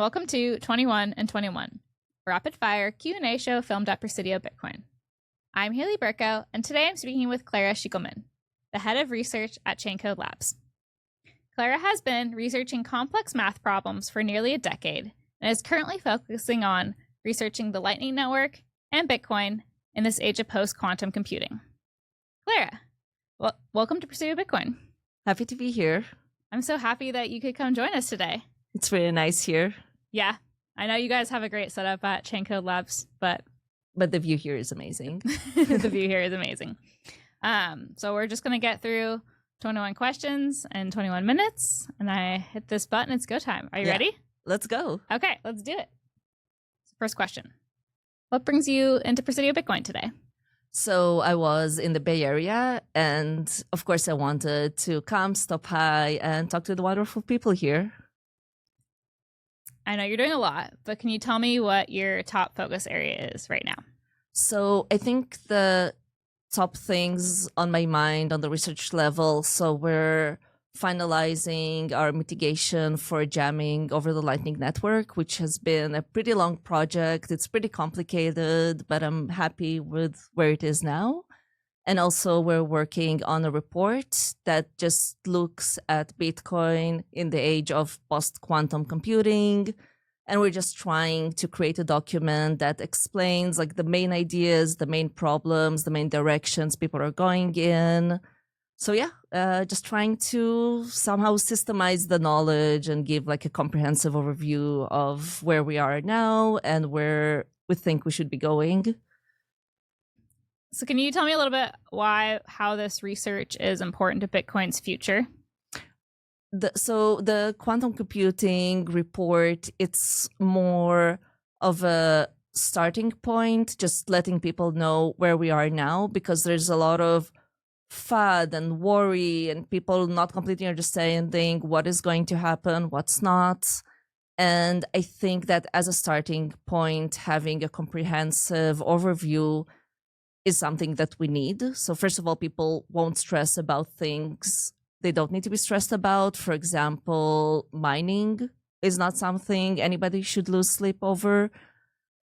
welcome to 21 and 21, a rapid-fire Q&A show filmed at Presidio Bitcoin. I'm Haley Berkoe, and today I'm speaking with Clara Shikhelman, the head of research at Chaincode Labs. Clara has been researching complex math problems for nearly a decade and is currently focusing on researching the Lightning Network and Bitcoin in this age of post-quantum computing. Clara, welcome to Presidio Bitcoin. Happy to be here. I'm so happy that you could come join us today. It's really nice here. Yeah, I know you guys have a great setup at Chaincode Labs, but the view here is amazing. The view here is amazing. So we're just going to get through 21 questions in 21 minutes, and I hit this button. It's go time. Are you ready? Let's go. Okay, let's do it. First question. What brings you into Presidio Bitcoin today? So I was in the Bay Area, and of course I wanted to come, stop by, and talk to the wonderful people here. I know you're doing a lot, but can you tell me what your top focus area is right now? So I think the top things on my mind on the research level, so we're finalizing our mitigation for jamming over the Lightning Network, which has been a pretty long project. It's pretty complicated, but I'm happy with where it is now. And also we're working on a report that just looks at Bitcoin in the age of post-quantum computing. And we're just trying to create a document that explains like the main ideas, the main problems, the main directions people are going in. So yeah, just trying to somehow systemize the knowledge and give like a comprehensive overview of where we are now and where we think we should be going. So can you tell me a little bit how this research is important to Bitcoin's future? So the quantum computing report, it's more of a starting point, just letting people know where we are now, because there's a lot of FUD and worry and people not completely understanding what is going to happen, what's not. And I think that as a starting point, having a comprehensive overview is something that we need. So first of all, people won't stress about things they don't need to be stressed about. For example, mining is not something anybody should lose sleep over.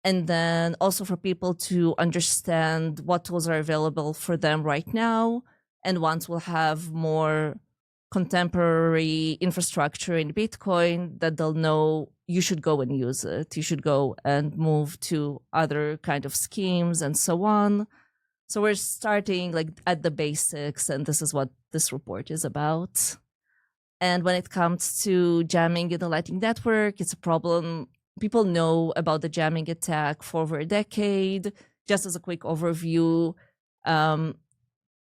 And then also for people to understand what tools are available for them right now. And once we'll have more contemporary infrastructure in Bitcoin, that they'll know you should go and use it. You should go and move to other kind of schemes and so on. So we're starting like at the basics, and this is what this report is about. And when it comes to jamming in the Lightning Network, it's a problem. People know about the jamming attack for over a decade. Just as a quick overview, the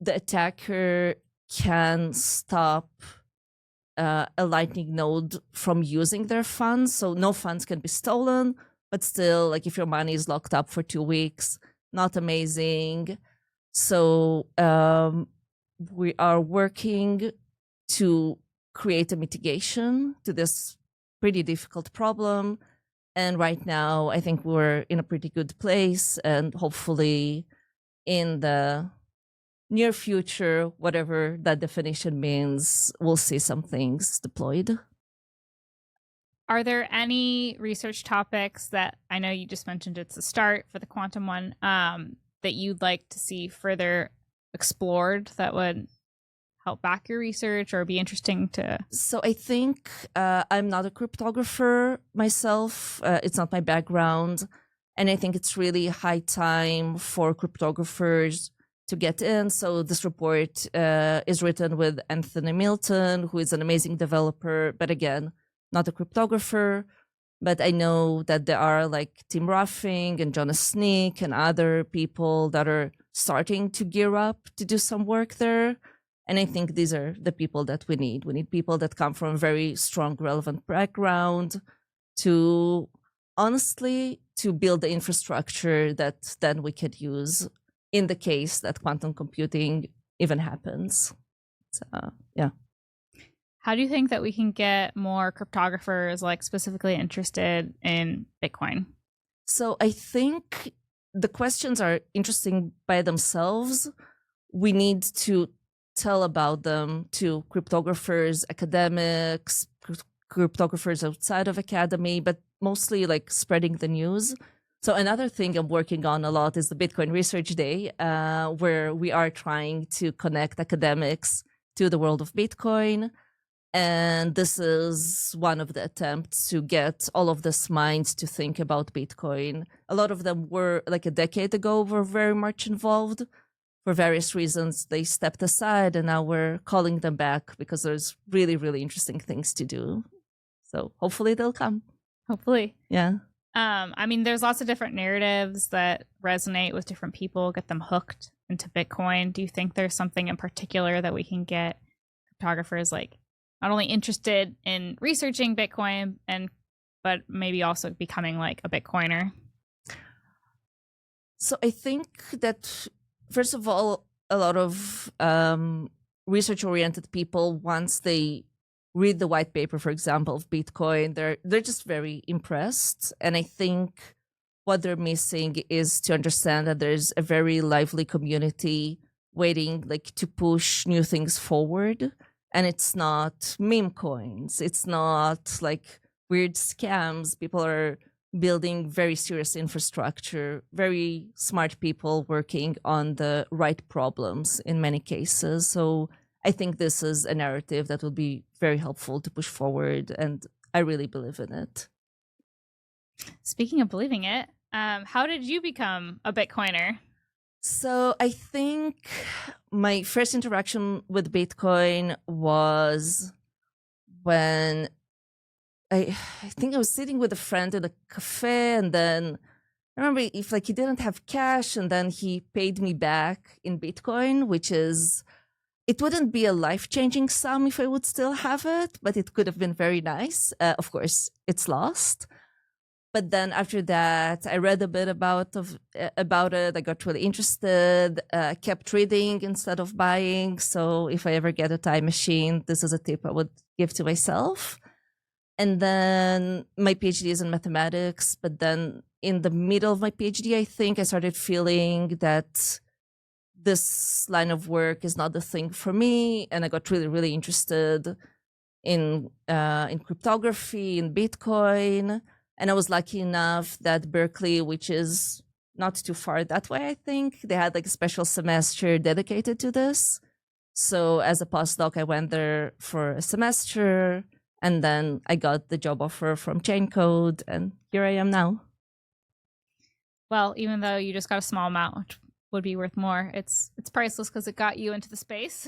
attacker can stop a Lightning node from using their funds. So no funds can be stolen, but still, like if your money is locked up for 2 weeks, not amazing. So we are working to create a mitigation to this pretty difficult problem. And right now, I think we're in a pretty good place. And hopefully in the near future, whatever that definition means, we'll see some things deployed. Are there any research topics that I know you just mentioned it's a start for the quantum one that you'd like to see further explored that would help back your research or be interesting to? So I think I'm not a cryptographer myself. It's not my background. And I think it's really high time for cryptographers to get in. So this report is written with Anthony Milton, who is an amazing developer, but again, not a cryptographer. But I know that there are like Tim Ruffing and Jonas Sneak and other people that are starting to gear up to do some work there. And I think these are the people that we need. We need people that come from a very strong, relevant background to, honestly, to build the infrastructure that then we could use in the case that quantum computing even happens. So, yeah. How do you think that we can get more cryptographers like specifically interested in Bitcoin? So I think the questions are interesting by themselves. We need to tell about them to cryptographers, academics, cryptographers outside of academy, but mostly like spreading the news. So another thing I'm working on a lot is the Bitcoin Research Day, where we are trying to connect academics to the world of Bitcoin. And this is one of the attempts to get all of these minds to think about Bitcoin. A lot of them were, like a decade ago, were very much involved. For various reasons, they stepped aside, and now we're calling them back because there's really, really interesting things to do. So hopefully they'll come. Hopefully. Yeah. I mean, there's lots of different narratives that resonate with different people, get them hooked into Bitcoin. Do you think there's something in particular that we can get cryptographers like not only interested in researching Bitcoin but maybe also becoming like a Bitcoiner? So I think that, first of all, a lot of research-oriented people, once they read the white paper, for example, of Bitcoin, they're just very impressed. And I think what they're missing is to understand that there's a very lively community waiting like to push new things forward. And it's not meme coins. It's not like weird scams. People are building very serious infrastructure, very smart people working on the right problems in many cases. So I think this is a narrative that will be very helpful to push forward, and I really believe in it. Speaking of believing it, how did you become a Bitcoiner? So I think my first interaction with Bitcoin was when I think I was sitting with a friend in a cafe, and then I remember if like he didn't have cash, and then he paid me back in Bitcoin, which is, it wouldn't be a life-changing sum if I would still have it, but it could have been very nice. Of course, it's lost. But then after that, I read a bit about it. I got really interested, kept reading instead of buying. So if I ever get a time machine, this is a tip I would give to myself. And then my PhD is in mathematics. But then in the middle of my PhD, I think I started feeling that this line of work is not the thing for me. And I got really, really interested in cryptography, in Bitcoin. And I was lucky enough that Berkeley, which is not too far that way, I think, they had like a special semester dedicated to this. So as a postdoc, I went there for a semester, and then I got the job offer from Chaincode, and here I am now. Well, even though you just got a small amount, which would be worth more, it's priceless because it got you into the space.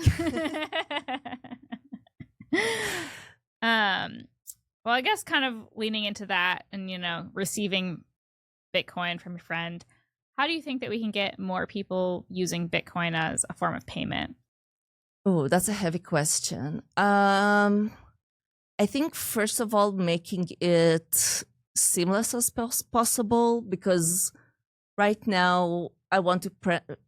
Well, I guess kind of leaning into that and, you know, receiving Bitcoin from a friend, how do you think that we can get more people using Bitcoin as a form of payment? Oh, that's a heavy question. I think, first of all, making it seamless as possible, because right now I want to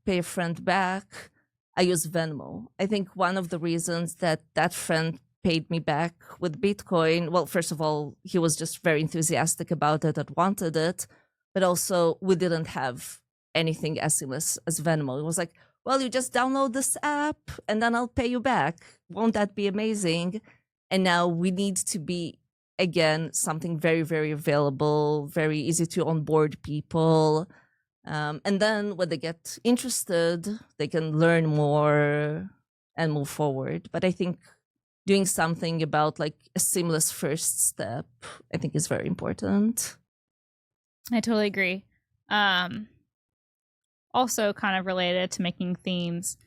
pay a friend back. I use Venmo. I think one of the reasons that friend paid me back with Bitcoin, well, first of all, he was just very enthusiastic about it and wanted it, but also we didn't have anything as seamless as Venmo. It was like, well, you just download this app and then I'll pay you back. Won't that be amazing? And now we need to be, again, something very, very available, very easy to onboard people. And then when they get interested, they can learn more and move forward. But I think doing something about like a seamless first step, I think, is very important. I totally agree. Also kind of related to making things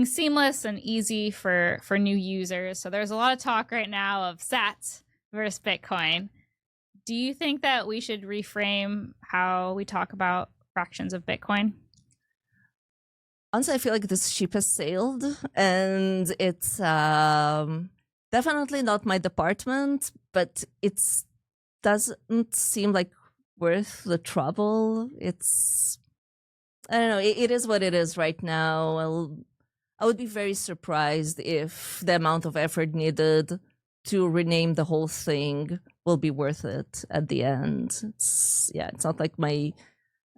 seamless and easy for new users. So there's a lot of talk right now of sats versus Bitcoin. Do you think that we should reframe how we talk about fractions of Bitcoin? Honestly, I feel like this ship has sailed, and it's definitely not my department, but it doesn't seem like worth the trouble. It's, I don't know, it is what it is right now. I would be very surprised if the amount of effort needed to rename the whole thing will be worth it at the end. It's not like my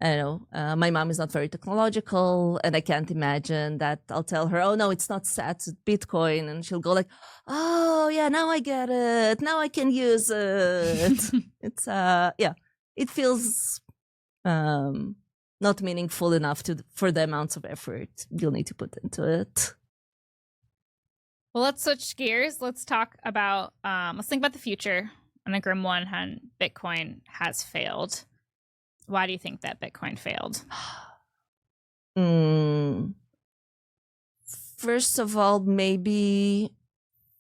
I know my mom is not very technological, and I can't imagine that I'll tell her, "Oh no, it's not sats, it's Bitcoin," and she'll go like, "Oh yeah, now I get it. Now I can use it." It's yeah, it feels not meaningful enough for the amounts of effort you'll need to put into it. Well, let's switch gears. Let's talk about let's think about the future. On a grim one hand, Bitcoin has failed. Why do you think that Bitcoin failed? First of all, maybe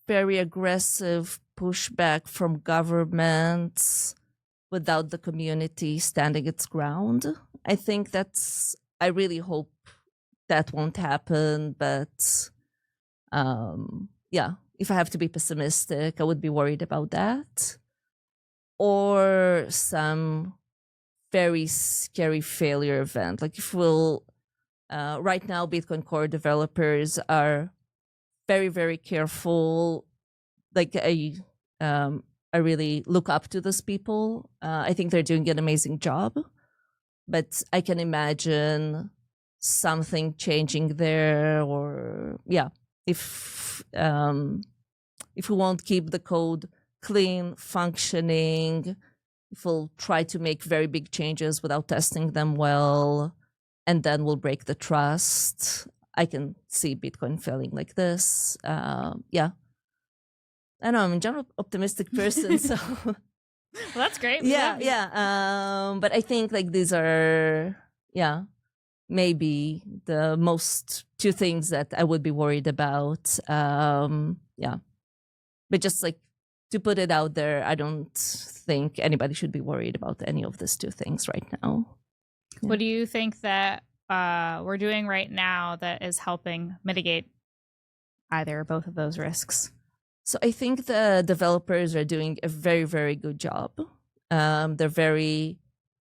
very aggressive pushback from governments without the community standing its ground. I think I really hope that won't happen, but yeah, if I have to be pessimistic, I would be worried about that. Or some very scary failure event. Like if right now, Bitcoin Core developers are very, very careful. Like I really look up to those people. I think they're doing an amazing job, but I can imagine something changing there, or yeah, if we won't keep the code clean, functioning, if we'll try to make very big changes without testing them well, and then we'll break the trust. I can see Bitcoin failing like this. Yeah. I know I'm a general optimistic person, so well, that's great. Yeah. But I think like these are maybe the most two things that I would be worried about. Yeah. But just like to put it out there, I don't think anybody should be worried about any of these two things right now. Yeah. What do you think that we're doing right now that is helping mitigate either or both of those risks? So I think the developers are doing a very, very good job. They're very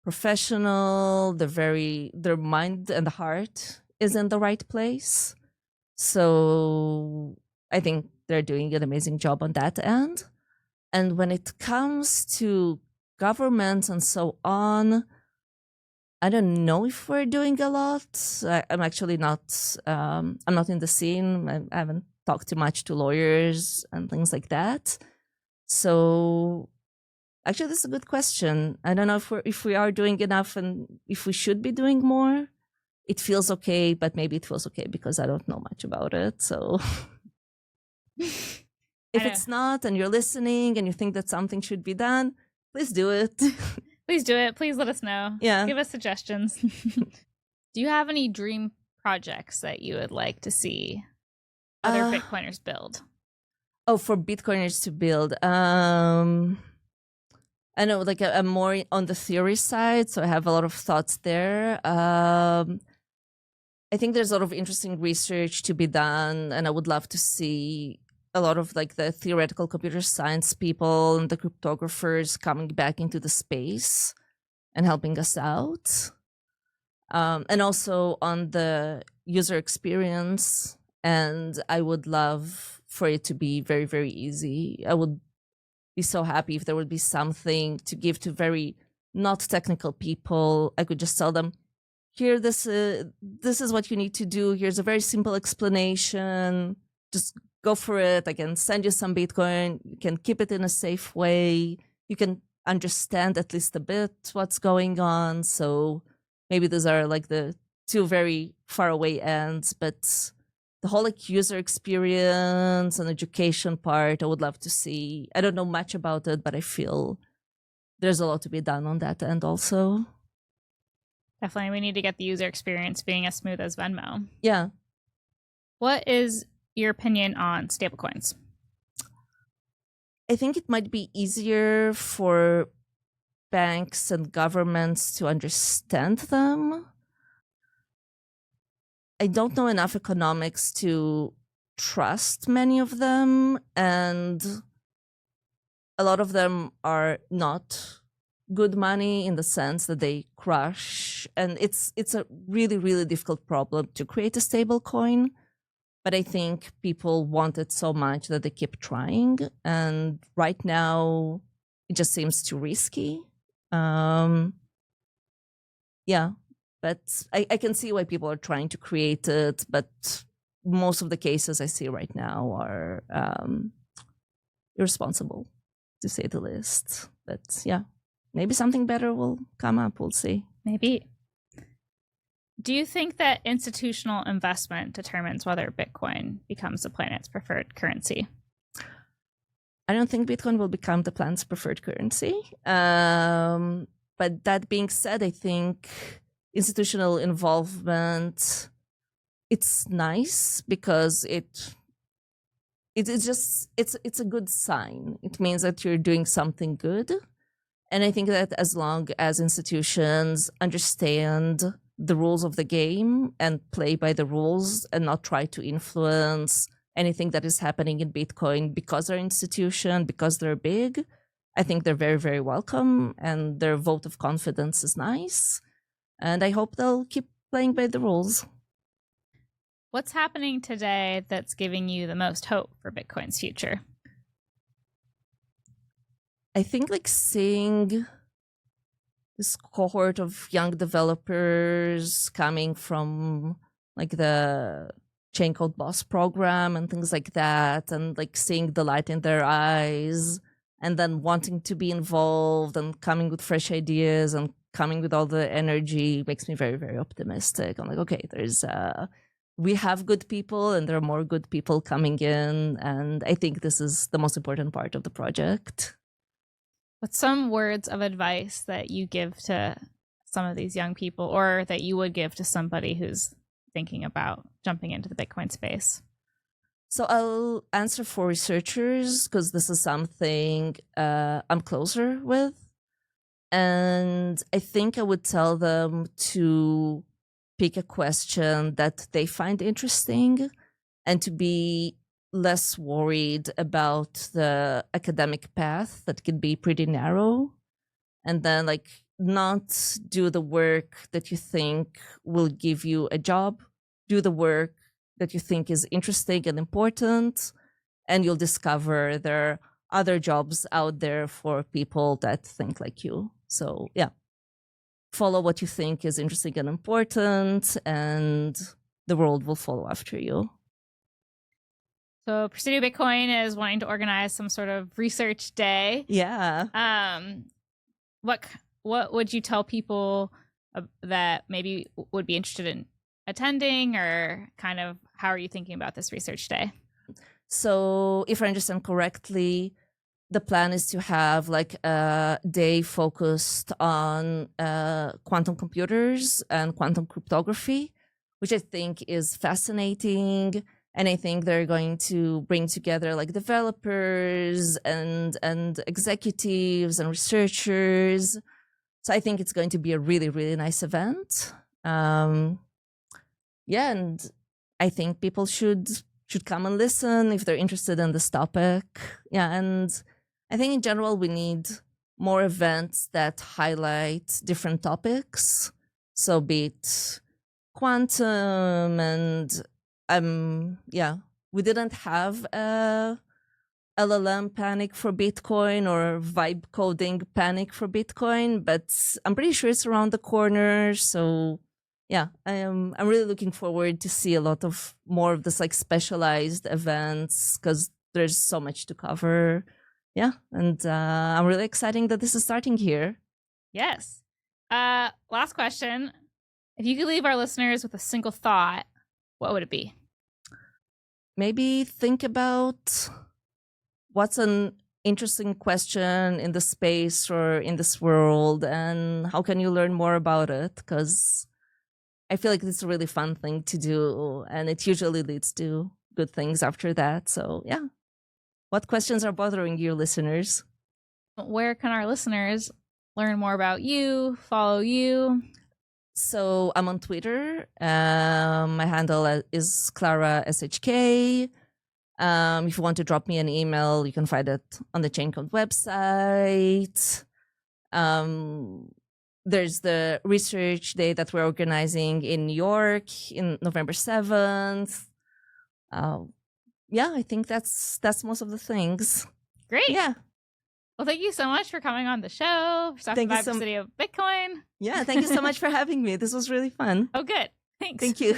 professional. Their mind and heart is in the right place. So I think they're doing an amazing job on that end. And when it comes to governments and so on, I don't know if we're doing a lot. I'm actually not. I'm not in the scene. I haven't talked too much to lawyers and things like that. So, actually, this is a good question. I don't know if we are doing enough and if we should be doing more. It feels okay, but maybe it feels okay because I don't know much about it. So, if it's not, and you're listening and you think that something should be done, please do it. Please do it. Please let us know. Yeah. Give us suggestions. Do you have any dream projects that you would like to see other Bitcoiners build? Oh, for Bitcoiners to build. I know, like I'm more on the theory side, so I have a lot of thoughts there. I think there's a lot of interesting research to be done, and I would love to see a lot of like the theoretical computer science people and the cryptographers coming back into the space and helping us out. And also on the user experience. And I would love for it to be very, very easy. I would be so happy if there would be something to give to very not technical people. I could just tell them, here, this is what you need to do. Here's a very simple explanation. Just go for it. I can send you some Bitcoin. You can keep it in a safe way. You can understand at least a bit what's going on. So maybe those are like the two very far away ends, but the whole like user experience and education part, I would love to see. I don't know much about it, but I feel there's a lot to be done on that end also. Definitely. We need to get the user experience being as smooth as Venmo. Yeah. What is your opinion on stablecoins? I think it might be easier for banks and governments to understand them. I don't know enough economics to trust many of them, and a lot of them are not good money in the sense that they crush, and it's a really, really difficult problem to create a stable coin. But I think people want it so much that they keep trying. And right now, it just seems too risky. Yeah, But I can see why people are trying to create it. But most of the cases I see right now are irresponsible, to say the least. But yeah, maybe something better will come up. We'll see. Maybe. Do you think that institutional investment determines whether Bitcoin becomes the planet's preferred currency? I don't think Bitcoin will become the planet's preferred currency. But that being said, I think institutional involvement, it's nice because it's a good sign. It means that you're doing something good. And I think that as long as institutions understand the rules of the game and play by the rules and not try to influence anything that is happening in Bitcoin because they're an institution, because they're big, I think they're very, very welcome, and their vote of confidence is nice. And I hope they'll keep playing by the rules. What's happening today that's giving you the most hope for Bitcoin's future? I think like seeing this cohort of young developers coming from like the Chaincode BOSS program and things like that, and like seeing the light in their eyes and then wanting to be involved and coming with fresh ideas and coming with all the energy makes me very, very optimistic. I'm like, okay, we have good people and there are more good people coming in. And I think this is the most important part of the project. What's some words of advice that you give to some of these young people, or that you would give to somebody who's thinking about jumping into the Bitcoin space? So I'll answer for researchers because this is something I'm closer with. And I think I would tell them to pick a question that they find interesting and to be less worried about the academic path that can be pretty narrow, and then like not do the work that you think will give you a job. Do the work that you think is interesting and important, and you'll discover there are other jobs out there for people that think like you. So yeah, follow what you think is interesting and important, and the world will follow after you. So Presidio Bitcoin is wanting to organize some sort of research day. Yeah. What would you tell people that maybe would be interested in attending, or kind of how are you thinking about this research day? So if I understand correctly, the plan is to have like a day focused on quantum computers and quantum cryptography, which I think is fascinating. And I think they're going to bring together like developers and executives and researchers. So I think it's going to be a really, really nice event. And I think people should come and listen if they're interested in this topic. Yeah, and I think in general we need more events that highlight different topics. So be it quantum and we didn't have a LLM panic for Bitcoin or vibe coding panic for Bitcoin, but I'm pretty sure it's around the corner. So yeah, I'm really looking forward to see a lot of more of this like specialized events because there's so much to cover. Yeah, and I'm really excited that this is starting here. Yes. Last question. If you could leave our listeners with a single thought, what would it be? Maybe think about what's an interesting question in the space or in this world, and how can you learn more about it? Because I feel like it's a really fun thing to do, and it usually leads to good things after that. So yeah. What questions are bothering you, listeners? Where can our listeners learn more about you, follow you? So I'm on Twitter. My handle is Clara SHK. If you want to drop me an email, you can find it on the Chaincode website. There's the research day that we're organizing in New York in November 7th. Yeah, I think that's most of the things. Great. Yeah. Well, thank you so much for coming on the show. For stopping by Presidio Bitcoin. Yeah, thank you so much for having me. This was really fun. Oh, good. Thanks. Thank you.